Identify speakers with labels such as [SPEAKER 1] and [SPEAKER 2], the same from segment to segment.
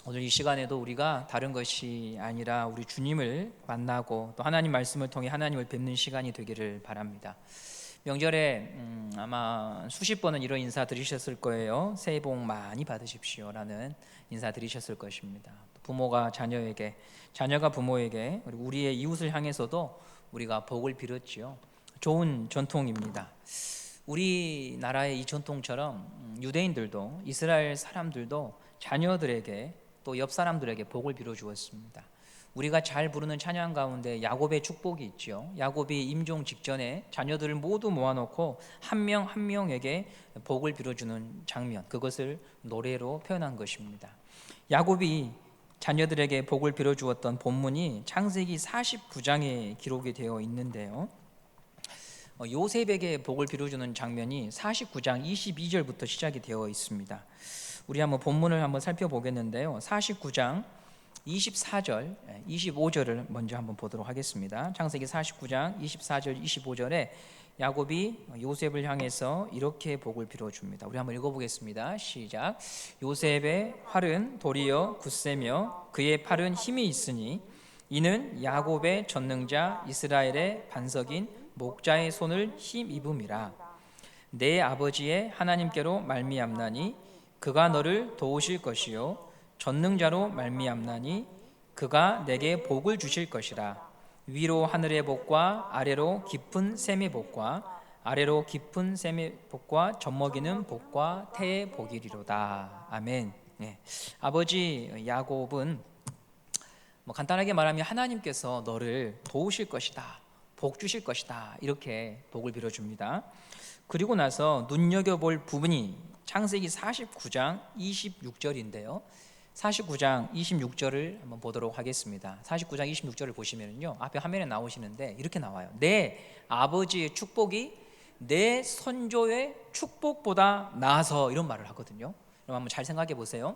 [SPEAKER 1] 오늘 이 시간에도 우리가 다른 것이 아니라 우리 주님을 만나고 또 하나님 말씀을 통해 하나님을 뵙는 시간이 되기를 바랍니다. 명절에 아마 수십 번은 이런 인사 드리셨을 거예요. 새해 복 많이 받으십시오 라는 인사 드리셨을 것입니다. 부모가 자녀에게, 자녀가 부모에게, 그리고 우리의 이웃을 향해서도 우리가 복을 빌었지요. 좋은 전통입니다. 우리나라의 이 전통처럼 유대인들도, 이스라엘 사람들도 자녀들에게 또 옆 사람들에게 복을 빌어 주었습니다. 우리가 잘 부르는 찬양 가운데 야곱의 축복이 있죠. 야곱이 임종 직전에 자녀들을 모두 모아놓고 한 명 한 명에게 복을 빌어주는 장면, 그것을 노래로 표현한 것입니다. 야곱이 자녀들에게 복을 빌어주었던 본문이 창세기 49장에 기록이 되어 있는데요, 요셉에게 복을 빌어주는 장면이 49장 22절부터 시작이 되어 있습니다. 우리 한번 본문을 한번 살펴보겠는데요, 49장 24절, 25절을 먼저 한번 보도록 하겠습니다. 창세기 49장 24절, 25절에 야곱이 요셉을 향해서 이렇게 복을 빌어줍니다. 우리 한번 읽어보겠습니다. 시작. 요셉의 활은 도리어 굳세며 그의 팔은 힘이 있으니 이는 야곱의 전능자 이스라엘의 반석인 목자의 손을 힘입음이라. 내 아버지의 하나님께로 말미암나니 그가 너를 도우실 것이요 전능자로 말미암나니 그가 내게 복을 주실 것이라. 위로 하늘의 복과 아래로 깊은 샘의 복과 아래로 깊은 샘의 복과 젖먹이는 복과 태의 복이리로다. 아멘. 네. 아버지 야곱은 간단하게 말하면 하나님께서 너를 도우실 것이다, 복 주실 것이다, 이렇게 복을 빌어줍니다. 그리고 나서 눈여겨볼 부분이 창세기 49장 26절인데요 49장 26절을 한번 보도록 하겠습니다. 49장 26절을 보시면요, 앞에 화면에 나오시는데 이렇게 나와요. 내 아버지의 축복이 내 선조의 축복보다 나아서, 이런 말을 하거든요. 그럼 한번 잘 생각해 보세요.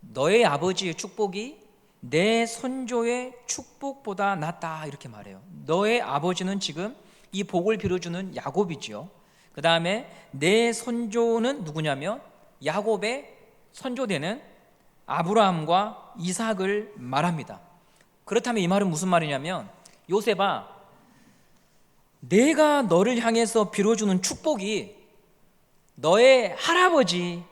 [SPEAKER 1] 너의 아버지의 축복이 내 선조의 축복보다 낫다, 이렇게 말해요. 너의 아버지는 지금 이 복을 빌어주는 야곱이죠. 그 다음에 내 선조는 누구냐면 야곱의 선조되는 아브라함과 이삭을 말합니다. 그렇다면 이 말은 무슨 말이냐면, 요셉아, 내가 너를 향해서 빌어주는 축복이 너의 할아버지,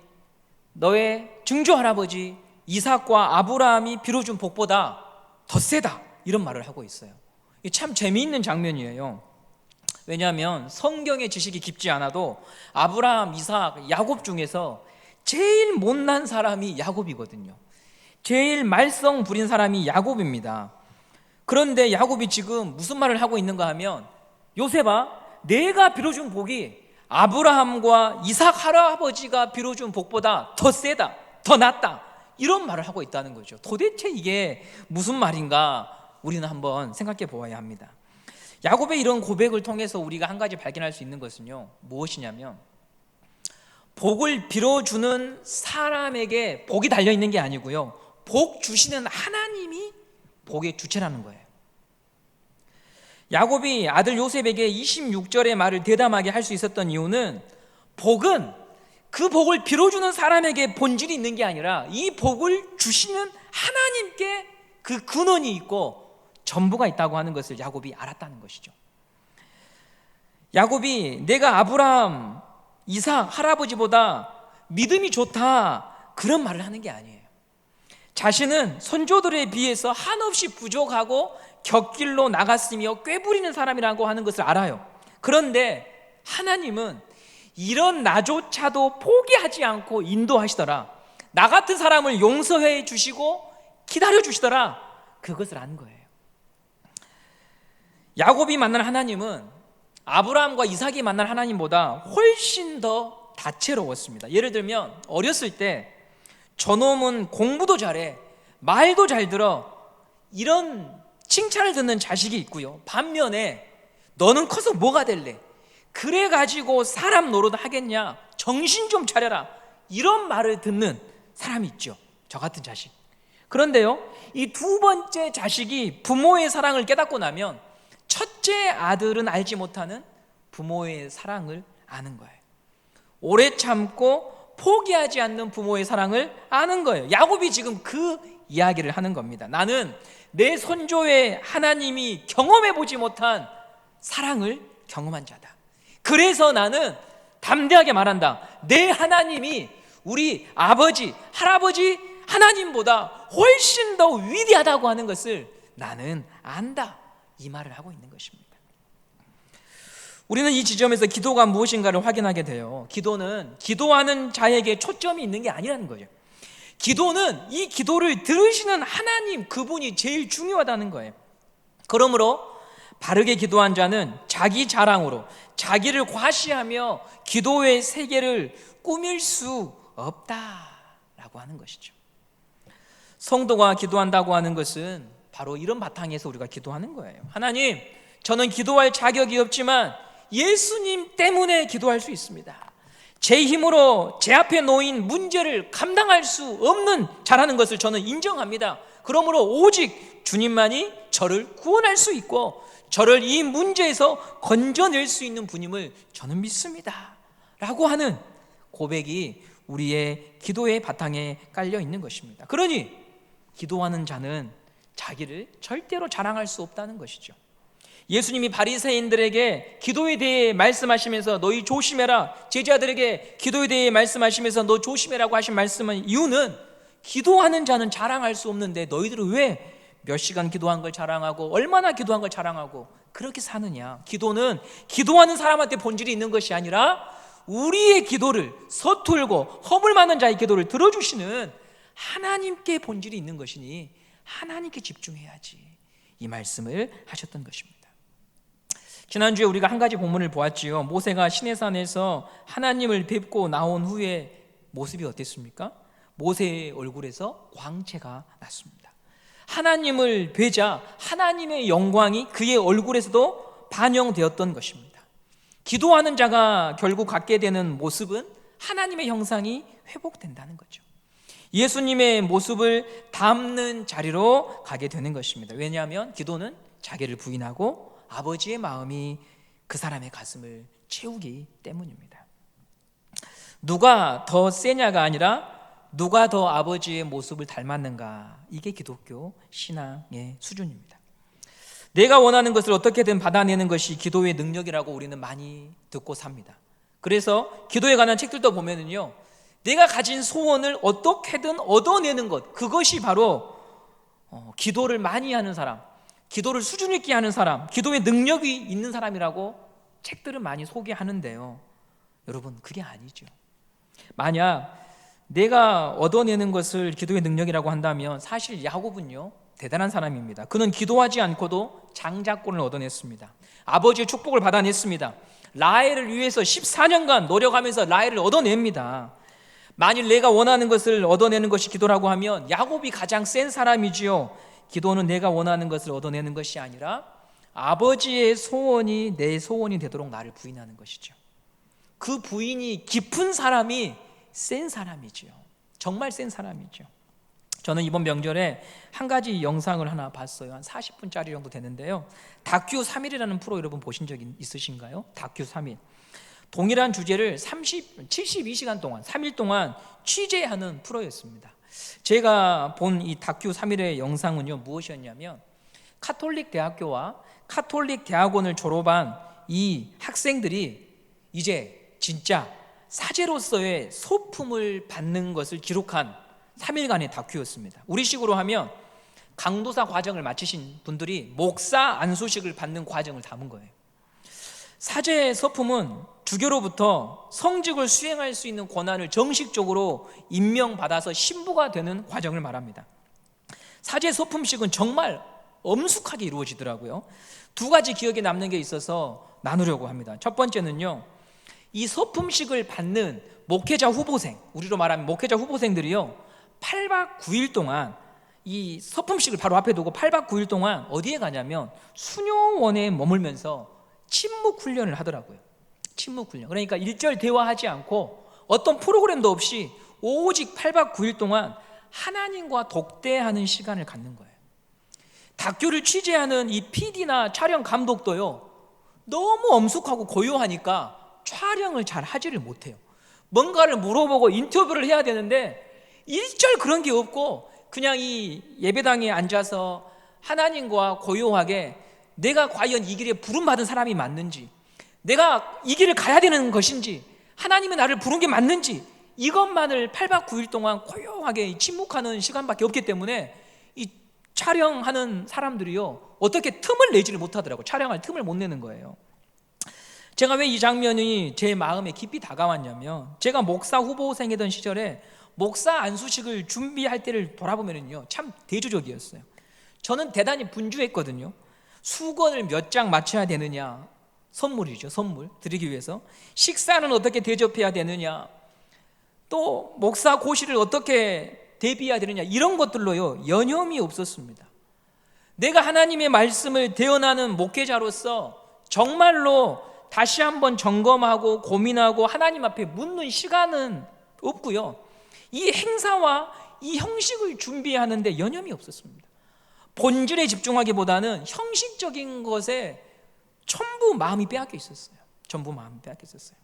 [SPEAKER 1] 너의 증조 할아버지 이삭과 아브라함이 빌어준 복보다 더 세다, 이런 말을 하고 있어요. 이게 참 재미있는 장면이에요. 왜냐하면 성경의 지식이 깊지 않아도 아브라함, 이삭, 야곱 중에서 제일 못난 사람이 야곱이거든요. 제일 말썽 부린 사람이 야곱입니다. 그런데 야곱이 지금 무슨 말을 하고 있는가 하면, 요셉아, 내가 빌어준 복이 아브라함과 이삭 할아버지가 빌어준 복보다 더 세다, 더 낫다, 이런 말을 하고 있다는 거죠. 도대체 이게 무슨 말인가 우리는 한번 생각해 보아야 합니다. 야곱의 이런 고백을 통해서 우리가 한 가지 발견할 수 있는 것은요, 무엇이냐면 복을 빌어주는 사람에게 복이 달려있는 게 아니고요, 복 주시는 하나님이 복의 주체라는 거예요. 야곱이 아들 요셉에게 26절의 말을 대담하게 할 수 있었던 이유는, 복은 그 복을 빌어주는 사람에게 본질이 있는 게 아니라 이 복을 주시는 하나님께 그 근원이 있고 전부가 있다고 하는 것을 야곱이 알았다는 것이죠. 야곱이 내가 아브라함, 이삭 할아버지보다 믿음이 좋다, 그런 말을 하는 게 아니에요. 자신은 선조들에 비해서 한없이 부족하고 곁길로 나갔으며 꾀부리는 사람이라고 하는 것을 알아요. 그런데 하나님은 이런 나조차도 포기하지 않고 인도하시더라. 나 같은 사람을 용서해 주시고 기다려 주시더라. 그것을 아는 거예요. 야곱이 만난 하나님은 아브라함과 이삭이 만난 하나님보다 훨씬 더 다채로웠습니다. 예를 들면 어렸을 때 저놈은 공부도 잘해, 말도 잘 들어, 이런 칭찬을 듣는 자식이 있고요, 반면에 너는 커서 뭐가 될래? 그래가지고 사람 노릇 하겠냐? 정신 좀 차려라, 이런 말을 듣는 사람이 있죠. 저 같은 자식. 그런데요, 이 두 번째 자식이 부모의 사랑을 깨닫고 나면 첫째 아들은 알지 못하는 부모의 사랑을 아는 거예요. 오래 참고 포기하지 않는 부모의 사랑을 아는 거예요. 야곱이 지금 그 이야기를 하는 겁니다. 나는 내 선조의 하나님이 경험해 보지 못한 사랑을 경험한 자다. 그래서 나는 담대하게 말한다. 내 하나님이 우리 아버지, 할아버지 하나님보다 훨씬 더 위대하다고 하는 것을 나는 안다. 이 말을 하고 있는 것입니다. 우리는 이 지점에서 기도가 무엇인가를 확인하게 돼요. 기도는 기도하는 자에게 초점이 있는 게 아니라는 거죠. 기도는 이 기도를 들으시는 하나님, 그분이 제일 중요하다는 거예요. 그러므로 바르게 기도한 자는 자기 자랑으로 자기를 과시하며 기도의 세계를 꾸밀 수 없다라고 하는 것이죠. 성도가 기도한다고 하는 것은 바로 이런 바탕에서 우리가 기도하는 거예요. 하나님, 저는 기도할 자격이 없지만 예수님 때문에 기도할 수 있습니다. 제 힘으로 제 앞에 놓인 문제를 감당할 수 없는 자라는 것을 저는 인정합니다. 그러므로 오직 주님만이 저를 구원할 수 있고 저를 이 문제에서 건져낼 수 있는 분임을 저는 믿습니다 라고 하는 고백이 우리의 기도의 바탕에 깔려 있는 것입니다. 그러니 기도하는 자는 자기를 절대로 자랑할 수 없다는 것이죠. 예수님이 바리새인들에게 기도에 대해 말씀하시면서 너희 조심해라, 제자들에게 기도에 대해 말씀하시면서 너 조심해라고 하신 말씀은 이유는 기도하는 자는 자랑할 수 없는데 너희들은 왜 몇 시간 기도한 걸 자랑하고 얼마나 기도한 걸 자랑하고 그렇게 사느냐. 기도는 기도하는 사람한테 본질이 있는 것이 아니라 우리의 기도를 서툴고 허물 많은 자의 기도를 들어주시는 하나님께 본질이 있는 것이니 하나님께 집중해야지, 이 말씀을 하셨던 것입니다. 지난주에 우리가 한 가지 본문을 보았지요. 모세가 시내산에서 하나님을 뵙고 나온 후에 모습이 어땠습니까? 모세의 얼굴에서 광채가 났습니다. 하나님을 뵈자 하나님의 영광이 그의 얼굴에서도 반영되었던 것입니다. 기도하는 자가 결국 갖게 되는 모습은 하나님의 형상이 회복된다는 거죠. 예수님의 모습을 담는 자리로 가게 되는 것입니다. 왜냐하면 기도는 자기를 부인하고 아버지의 마음이 그 사람의 가슴을 채우기 때문입니다. 누가 더 세냐가 아니라 누가 더 아버지의 모습을 닮았는가, 이게 기독교 신앙의 수준입니다. 내가 원하는 것을 어떻게든 받아내는 것이 기도의 능력이라고 우리는 많이 듣고 삽니다. 그래서 기도에 관한 책들도 보면은요, 내가 가진 소원을 어떻게든 얻어내는 것, 그것이 바로 기도를 많이 하는 사람, 기도를 수준 있게 하는 사람, 기도의 능력이 있는 사람이라고 책들은 많이 소개하는데요, 여러분 그게 아니죠. 만약 내가 얻어내는 것을 기도의 능력이라고 한다면 사실 야곱은요 대단한 사람입니다. 그는 기도하지 않고도 장자권을 얻어냈습니다. 아버지의 축복을 받아냈습니다. 라헬을 위해서 14년간 노력하면서 라헬을 얻어냅니다. 만일 내가 원하는 것을 얻어내는 것이 기도라고 하면 야곱이 가장 센 사람이지요. 기도는 내가 원하는 것을 얻어내는 것이 아니라 아버지의 소원이 내 소원이 되도록 나를 부인하는 것이죠. 그 부인이 깊은 사람이 센 사람이죠. 정말 센 사람이죠. 저는 이번 명절에 한 가지 영상을 하나 봤어요. 한 40분짜리 정도 되는데요. 다큐 3일이라는 프로 여러분 보신 적 있으신가요? 다큐 3일. 동일한 주제를 72시간 동안 3일 동안 취재하는 프로였습니다. 제가 본 이 다큐 3일의 영상은요, 무엇이었냐면 카톨릭 대학교와 카톨릭 대학원을 졸업한 이 학생들이 이제 진짜 사제로서의 소품을 받는 것을 기록한 3일간의 다큐였습니다. 우리식으로 하면 강도사 과정을 마치신 분들이 목사 안수식을 받는 과정을 담은 거예요. 사제 서품은 주교로부터 성직을 수행할 수 있는 권한을 정식적으로 임명받아서 신부가 되는 과정을 말합니다. 사제 서품식은 정말 엄숙하게 이루어지더라고요. 두 가지 기억에 남는 게 있어서 나누려고 합니다. 첫 번째는요, 이 서품식을 받는 목회자 후보생, 우리로 말하면 목회자 후보생들이요 8박 9일 동안 이 서품식을 바로 앞에 두고 8박 9일 동안 어디에 가냐면 수녀원에 머물면서 침묵 훈련을 하더라고요. 침묵 훈련. 그러니까 일절 대화하지 않고 어떤 프로그램도 없이 오직 8박 9일 동안 하나님과 독대하는 시간을 갖는 거예요. 다큐를 취재하는 이 PD나 촬영 감독도요 너무 엄숙하고 고요하니까 촬영을 잘 하지를 못해요. 뭔가를 물어보고 인터뷰를 해야 되는데 일절 그런 게 없고 그냥 이 예배당에 앉아서 하나님과 고요하게 내가 과연 이 길에 부름받은 사람이 맞는지, 내가 이 길을 가야 되는 것인지, 하나님이 나를 부른 게 맞는지, 이것만을 8박 9일 동안 고요하게 침묵하는 시간밖에 없기 때문에 이 촬영하는 사람들이요, 어떻게 틈을 내지를 못하더라고요. 촬영할 틈을 못 내는 거예요. 제가 왜 이 장면이 제 마음에 깊이 다가왔냐면, 제가 목사 후보생이던 시절에 목사 안수식을 준비할 때를 돌아보면요, 참 대조적이었어요. 저는 대단히 분주했거든요. 수건을 몇 장 맞춰야 되느냐, 선물이죠, 선물 드리기 위해서. 식사는 어떻게 대접해야 되느냐, 또 목사 고시를 어떻게 대비해야 되느냐, 이런 것들로요 여념이 없었습니다. 내가 하나님의 말씀을 대언하는 목회자로서 정말로 다시 한번 점검하고 고민하고 하나님 앞에 묻는 시간은 없고요, 이 행사와 이 형식을 준비하는데 여념이 없었습니다. 본질에 집중하기보다는 형식적인 것에 전부 마음이 빼앗겨 있었어요. 전부 마음이 빼앗겨 있었어요.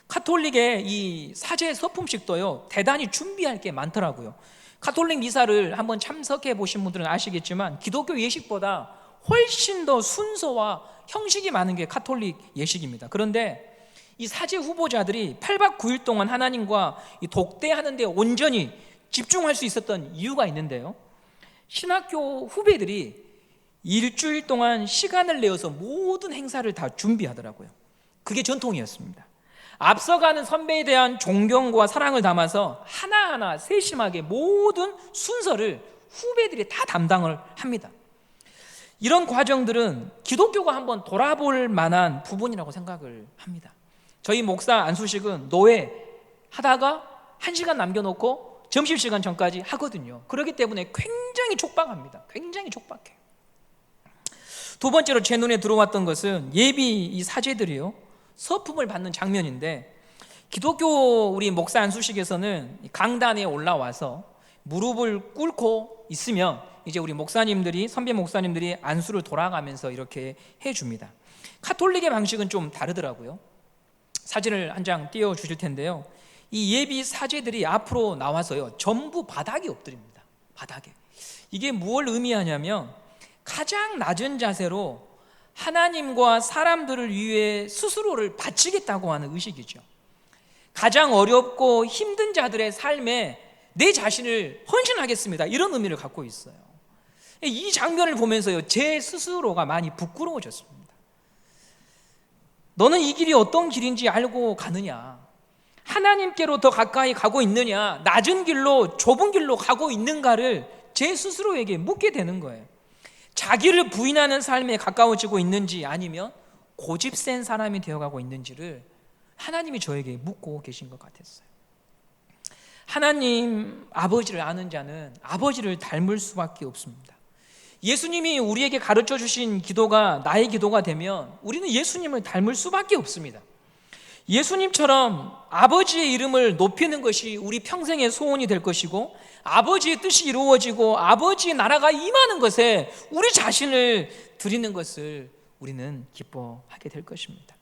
[SPEAKER 1] 카톨릭의 이 사제 서품식도요, 대단히 준비할 게 많더라고요. 카톨릭 미사를 한번 참석해 보신 분들은 아시겠지만 기독교 예식보다 훨씬 더 순서와 형식이 많은 게 카톨릭 예식입니다. 그런데 이 사제 후보자들이 8박 9일 동안 하나님과 독대하는 데 온전히 집중할 수 있었던 이유가 있는데요, 신학교 후배들이 일주일 동안 시간을 내어서 모든 행사를 다 준비하더라고요. 그게 전통이었습니다. 앞서가는 선배에 대한 존경과 사랑을 담아서 하나하나 세심하게 모든 순서를 후배들이 다 담당을 합니다. 이런 과정들은 기독교가 한번 돌아볼 만한 부분이라고 생각을 합니다. 저희 목사 안수식은 노회 하다가 1시간 남겨놓고 점심시간 전까지 하거든요. 그렇기 때문에 굉장히 촉박합니다. 굉장히 촉박해요. 두 번째로 제 눈에 들어왔던 것은 예비 이 사제들이요, 서품을 받는 장면인데, 기독교 우리 목사 안수식에서는 강단에 올라와서 무릎을 꿇고 있으면 이제 우리 목사님들이, 선배 목사님들이 안수를 돌아가면서 이렇게 해줍니다. 카톨릭의 방식은 좀 다르더라고요. 사진을 한 장 띄워주실 텐데요, 이 예비 사제들이 앞으로 나와서요 전부 바닥에 엎드립니다. 바닥에. 이게 무엇을 의미하냐면 가장 낮은 자세로 하나님과 사람들을 위해 스스로를 바치겠다고 하는 의식이죠. 가장 어렵고 힘든 자들의 삶에 내 자신을 헌신하겠습니다, 이런 의미를 갖고 있어요. 이 장면을 보면서요 제 스스로가 많이 부끄러워졌습니다. 너는 이 길이 어떤 길인지 알고 가느냐, 하나님께로 더 가까이 가고 있느냐, 낮은 길로 좁은 길로 가고 있는가를 제 스스로에게 묻게 되는 거예요. 자기를 부인하는 삶에 가까워지고 있는지 아니면 고집센 사람이 되어가고 있는지를 하나님이 저에게 묻고 계신 것 같았어요. 하나님 아버지를 아는 자는 아버지를 닮을 수밖에 없습니다. 예수님이 우리에게 가르쳐 주신 기도가 나의 기도가 되면 우리는 예수님을 닮을 수밖에 없습니다. 예수님처럼 아버지의 이름을 높이는 것이 우리 평생의 소원이 될 것이고, 아버지의 뜻이 이루어지고 아버지의 나라가 임하는 것에 우리 자신을 드리는 것을 우리는 기뻐하게 될 것입니다.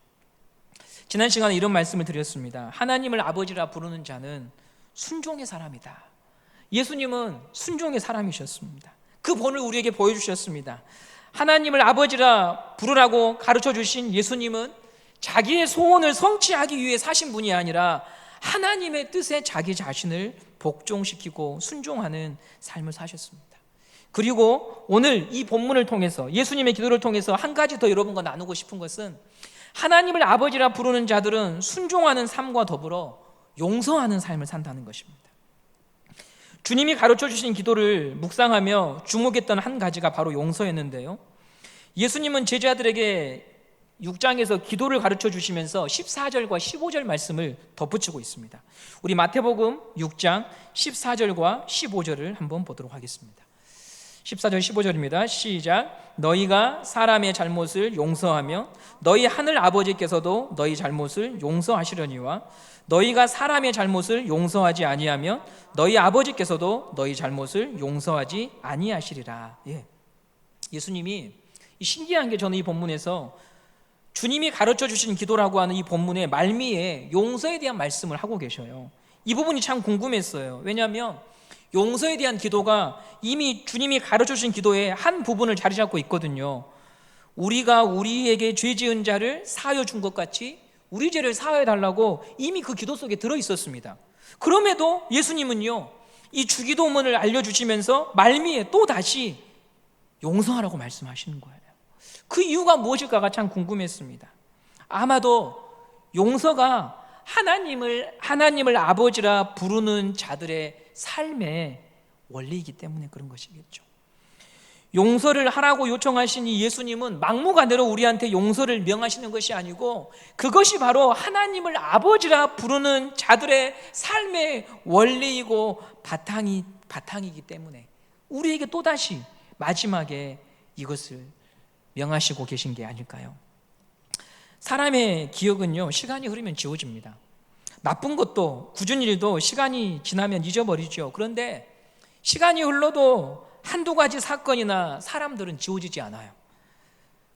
[SPEAKER 1] 지난 시간에 이런 말씀을 드렸습니다. 하나님을 아버지라 부르는 자는 순종의 사람이다. 예수님은 순종의 사람이셨습니다. 그 본을 우리에게 보여주셨습니다. 하나님을 아버지라 부르라고 가르쳐 주신 예수님은 자기의 소원을 성취하기 위해 사신 분이 아니라 하나님의 뜻에 자기 자신을 복종시키고 순종하는 삶을 사셨습니다. 그리고 오늘 이 본문을 통해서, 예수님의 기도를 통해서 한 가지 더 여러분과 나누고 싶은 것은, 하나님을 아버지라 부르는 자들은 순종하는 삶과 더불어 용서하는 삶을 산다는 것입니다. 주님이 가르쳐 주신 기도를 묵상하며 주목했던 한 가지가 바로 용서였는데요, 예수님은 제자들에게 6장에서 기도를 가르쳐 주시면서 14절과 15절 말씀을 덧붙이고 있습니다. 우리 마태복음 6장 14절과 15절을 한번 보도록 하겠습니다. 14절 15절입니다. 시작. 너희가 사람의 잘못을 용서하며 너희 하늘 아버지께서도 너희 잘못을 용서하시려니와 너희가 사람의 잘못을 용서하지 아니하면 너희 아버지께서도 너희 잘못을 용서하지 아니하시리라. 예수님이 신기한 게, 저는 이 본문에서 주님이 가르쳐 주신 기도라고 하는 이 본문의 말미에 용서에 대한 말씀을 하고 계셔요. 이 부분이 참 궁금했어요. 왜냐하면 용서에 대한 기도가 이미 주님이 가르쳐 주신 기도의 한 부분을 자리 잡고 있거든요. 우리가 우리에게 죄 지은 자를 사하여 준 것 같이 우리 죄를 사하여 달라고 이미 그 기도 속에 들어 있었습니다. 그럼에도 예수님은요, 이 주기도문을 알려주시면서 말미에 또 다시 용서하라고 말씀하시는 거예요. 그 이유가 무엇일까가 참 궁금했습니다. 아마도 용서가 하나님을 아버지라 부르는 자들의 삶의 원리이기 때문에 그런 것이겠죠. 용서를 하라고 요청하신 이 예수님은 막무가내로 우리한테 용서를 명하시는 것이 아니고 그것이 바로 하나님을 아버지라 부르는 자들의 삶의 원리이고 바탕이기 때문에 우리에게 또다시 마지막에 이것을 명하시고 계신 게 아닐까요? 사람의 기억은요, 시간이 흐르면 지워집니다. 나쁜 것도 굳은 일도 시간이 지나면 잊어버리죠. 그런데 시간이 흘러도 한두 가지 사건이나 사람들은 지워지지 않아요.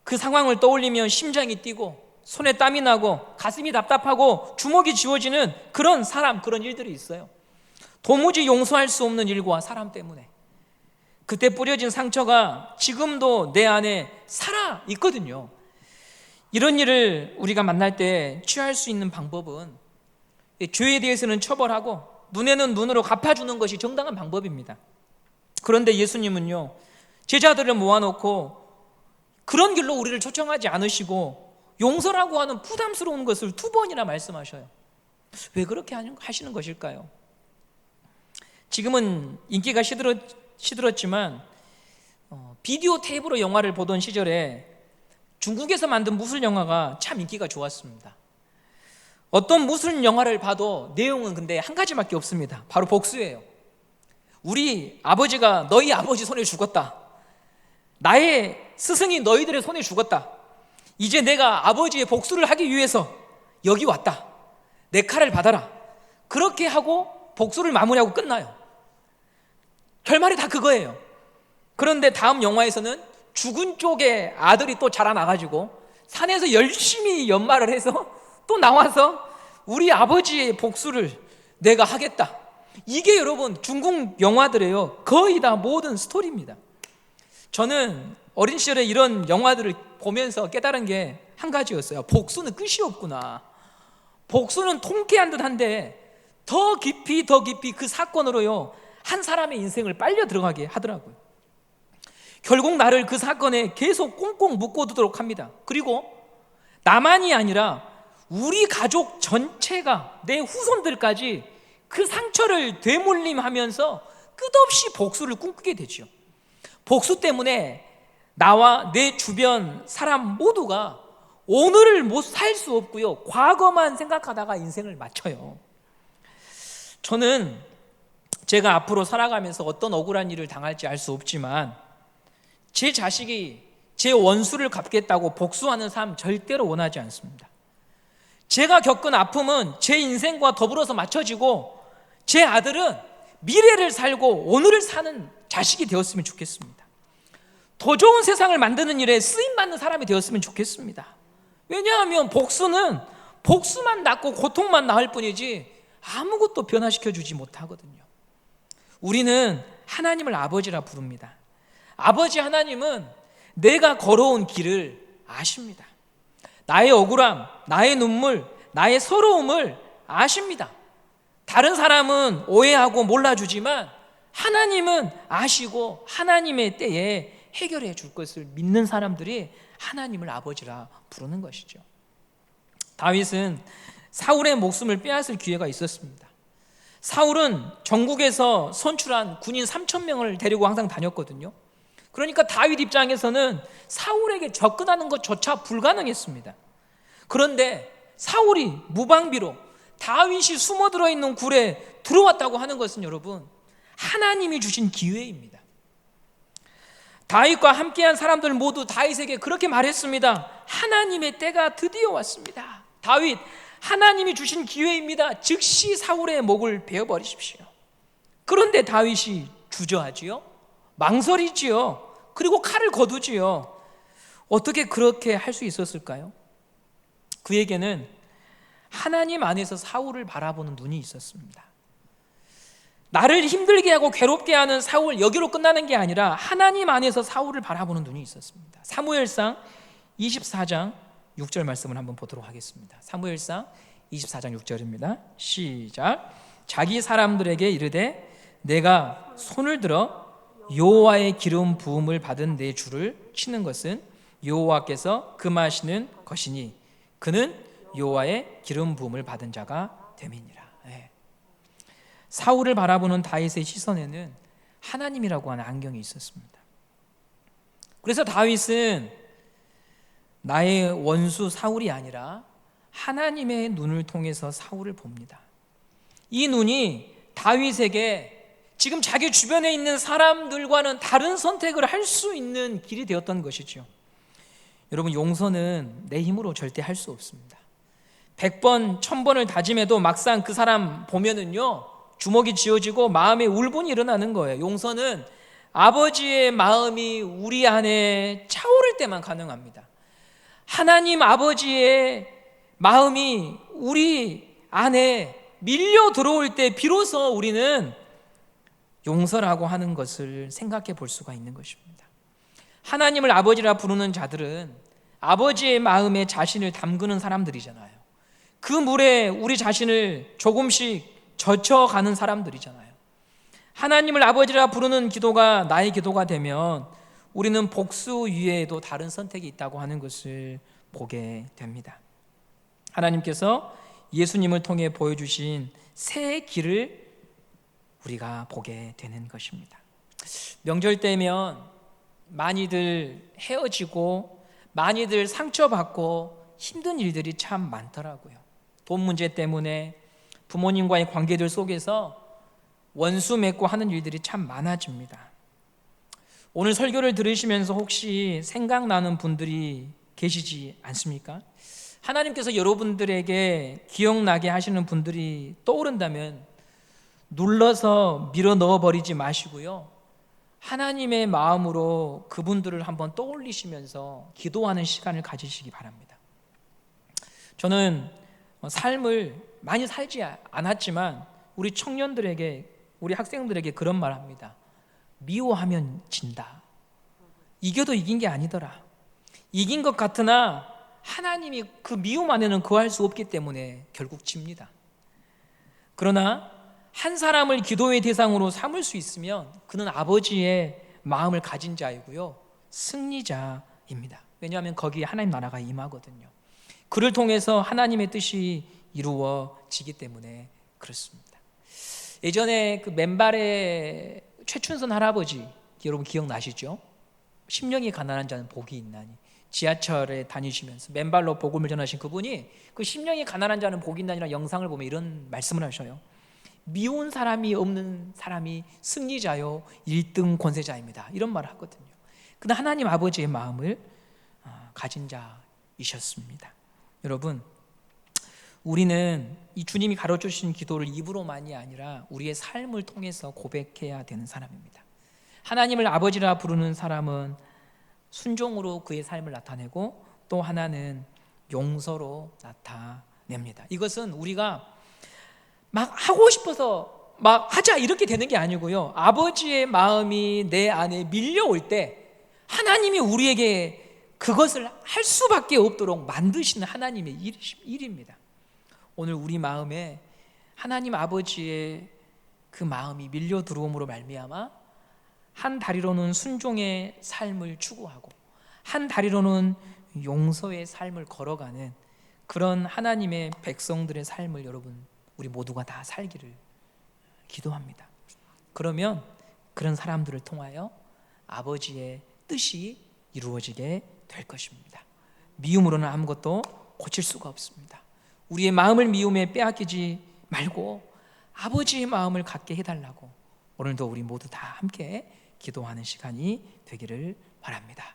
[SPEAKER 1] 그 상황을 떠올리면 심장이 뛰고 손에 땀이 나고 가슴이 답답하고 주먹이 쥐어지는 그런 사람, 그런 일들이 있어요. 도무지 용서할 수 없는 일과 사람 때문에 그때 뿌려진 상처가 지금도 내 안에 살아 있거든요. 이런 일을 우리가 만날 때 취할 수 있는 방법은 죄에 대해서는 처벌하고 눈에는 눈으로 갚아주는 것이 정당한 방법입니다. 그런데 예수님은요, 제자들을 모아놓고 그런 길로 우리를 초청하지 않으시고 용서라고 하는 부담스러운 것을 2번이나 말씀하셔요. 왜 그렇게 하시는 것일까요? 지금은 인기가 시들었지만 비디오 테이프로 영화를 보던 시절에 중국에서 만든 무술 영화가 참 인기가 좋았습니다. 어떤 무술 영화를 봐도 내용은 근데 한 가지밖에 없습니다. 바로 복수예요. 우리 아버지가 너희 아버지 손에 죽었다. 나의 스승이 너희들의 손에 죽었다. 이제 내가 아버지의 복수를 하기 위해서 여기 왔다. 내 칼을 받아라. 그렇게 하고 복수를 마무리하고 끝나요. 결말이 다 그거예요. 그런데 다음 영화에서는 죽은 쪽의 아들이 또 자라나가지고 산에서 열심히 연말을 해서 또 나와서 우리 아버지의 복수를 내가 하겠다. 이게 여러분 중국 영화들이에요. 거의 다 모든 스토리입니다. 저는 어린 시절에 이런 영화들을 보면서 깨달은 게 한 가지였어요. 복수는 끝이 없구나. 복수는 통쾌한 듯한데 더 깊이 그 사건으로요, 한 사람의 인생을 빨려 들어가게 하더라고요. 결국 나를 그 사건에 계속 꽁꽁 묶어두도록 합니다. 그리고 나만이 아니라 우리 가족 전체가, 내 후손들까지 그 상처를 되물림하면서 끝없이 복수를 꿈꾸게 되죠. 복수 때문에 나와 내 주변 사람 모두가 오늘을 못 살 수 없고요, 과거만 생각하다가 인생을 마쳐요. 저는 제가 앞으로 살아가면서 어떤 억울한 일을 당할지 알 수 없지만 제 자식이 제 원수를 갚겠다고 복수하는 삶 절대로 원하지 않습니다. 제가 겪은 아픔은 제 인생과 더불어서 맞춰지고 제 아들은 미래를 살고 오늘을 사는 자식이 되었으면 좋겠습니다. 더 좋은 세상을 만드는 일에 쓰임받는 사람이 되었으면 좋겠습니다. 왜냐하면 복수는 복수만 낳고 고통만 낳을 뿐이지 아무것도 변화시켜주지 못하거든요. 우리는 하나님을 아버지라 부릅니다. 아버지 하나님은 내가 걸어온 길을 아십니다. 나의 억울함, 나의 눈물, 나의 서러움을 아십니다. 다른 사람은 오해하고 몰라주지만 하나님은 아시고 하나님의 때에 해결해 줄 것을 믿는 사람들이 하나님을 아버지라 부르는 것이죠. 다윗은 사울의 목숨을 빼앗을 기회가 있었습니다. 사울은 전국에서 선출한 군인 3,000명을 데리고 항상 다녔거든요. 그러니까 다윗 입장에서는 사울에게 접근하는 것조차 불가능했습니다. 그런데 사울이 무방비로 다윗이 숨어들어 있는 굴에 들어왔다고 하는 것은 여러분, 하나님이 주신 기회입니다. 다윗과 함께한 사람들 모두 다윗에게 그렇게 말했습니다. 하나님의 때가 드디어 왔습니다. 다윗, 하나님이 주신 기회입니다. 즉시 사울의 목을 베어버리십시오. 그런데 다윗이 주저하지요, 망설이지요, 그리고 칼을 거두지요. 어떻게 그렇게 할 수 있었을까요? 그에게는 하나님 안에서 사울을 바라보는 눈이 있었습니다. 나를 힘들게 하고 괴롭게 하는 사울, 여기로 끝나는 게 아니라 하나님 안에서 사울을 바라보는 눈이 있었습니다. 사무엘상 24장 6절 말씀을 한번 보도록 하겠습니다. 사무엘상 24장 6절입니다. 시작. 자기 사람들에게 이르되 내가 손을 들어 여호와의 기름 부음을 받은 내 주를 치는 것은 여호와께서 금하시는 것이니 그는 여호와의 기름 부음을 받은 자가 됨이니라. 사울을 바라보는 다윗의 시선에는 하나님이라고 하는 안경이 있었습니다. 그래서 다윗은 나의 원수 사울이 아니라 하나님의 눈을 통해서 사울을 봅니다. 이 눈이 다윗에게 지금 자기 주변에 있는 사람들과는 다른 선택을 할 수 있는 길이 되었던 것이죠. 여러분, 용서는 내 힘으로 절대 할 수 없습니다. 100번, 1000번을 다짐해도 막상 그 사람 보면은요, 주먹이 쥐어지고 마음에 울분이 일어나는 거예요. 용서는 아버지의 마음이 우리 안에 차오를 때만 가능합니다. 하나님 아버지의 마음이 우리 안에 밀려 들어올 때 비로소 우리는 용서라고 하는 것을 생각해 볼 수가 있는 것입니다. 하나님을 아버지라 부르는 자들은 아버지의 마음에 자신을 담그는 사람들이잖아요. 그 물에 우리 자신을 조금씩 젖혀가는 사람들이잖아요. 하나님을 아버지라 부르는 기도가 나의 기도가 되면 우리는 복수 위에도 다른 선택이 있다고 하는 것을 보게 됩니다. 하나님께서 예수님을 통해 보여주신 새 길을 우리가 보게 되는 것입니다. 명절 때면 많이들 헤어지고 많이들 상처받고 힘든 일들이 참 많더라고요. 돈 문제 때문에 부모님과의 관계들 속에서 원수 맺고 하는 일들이 참 많아집니다. 오늘 설교를 들으시면서 혹시 생각나는 분들이 계시지 않습니까? 하나님께서 여러분들에게 기억나게 하시는 분들이 떠오른다면 눌러서 밀어 넣어버리지 마시고요, 하나님의 마음으로 그분들을 한번 떠올리시면서 기도하는 시간을 가지시기 바랍니다. 저는 삶을 많이 살지 않았지만 우리 청년들에게, 우리 학생들에게 그런 말 합니다. 미워하면 진다. 이겨도 이긴 게 아니더라. 이긴 것 같으나 하나님이 그 미움 안에는 거할 수 없기 때문에 결국 집니다. 그러나 한 사람을 기도의 대상으로 삼을 수 있으면 그는 아버지의 마음을 가진 자이고요, 승리자입니다. 왜냐하면 거기에 하나님 나라가 임하거든요. 그를 통해서 하나님의 뜻이 이루어지기 때문에 그렇습니다. 예전에 그 맨발의 최춘선 할아버지, 여러분 기억나시죠? 심령이 가난한 자는 복이 있나니. 지하철에 다니시면서 맨발로 복음을 전하신 그분이 그 심령이 가난한 자는 복이 있나니라는 영상을 보면 이런 말씀을 하셔요. 미운 사람이 없는 사람이 승리자요 1등 권세자입니다. 이런 말을 하거든요. 그는 하나님 아버지의 마음을 가진 자이셨습니다. 여러분, 우리는 이 주님이 가르쳐주신 기도를 입으로만이 아니라 우리의 삶을 통해서 고백해야 되는 사람입니다. 하나님을 아버지라 부르는 사람은 순종으로 그의 삶을 나타내고 또 하나는 용서로 나타냅니다. 이것은 우리가 막 하고 싶어서 막 하자 이렇게 되는 게 아니고요, 아버지의 마음이 내 안에 밀려올 때 하나님이 우리에게 그것을 할 수밖에 없도록 만드시는 하나님의 일입니다. 오늘 우리 마음에 하나님 아버지의 그 마음이 밀려 들어옴으로 말미암아 한 다리로는 순종의 삶을 추구하고 한 다리로는 용서의 삶을 걸어가는 그런 하나님의 백성들의 삶을 여러분, 우리 모두가 다 살기를 기도합니다. 그러면 그런 사람들을 통하여 아버지의 뜻이 이루어지게 될 것입니다. 미움으로는 아무것도 고칠 수가 없습니다. 우리의 마음을 미움에 빼앗기지 말고 아버지의 마음을 갖게 해달라고 오늘도 우리 모두 다 함께 기도하는 시간이 되기를 바랍니다.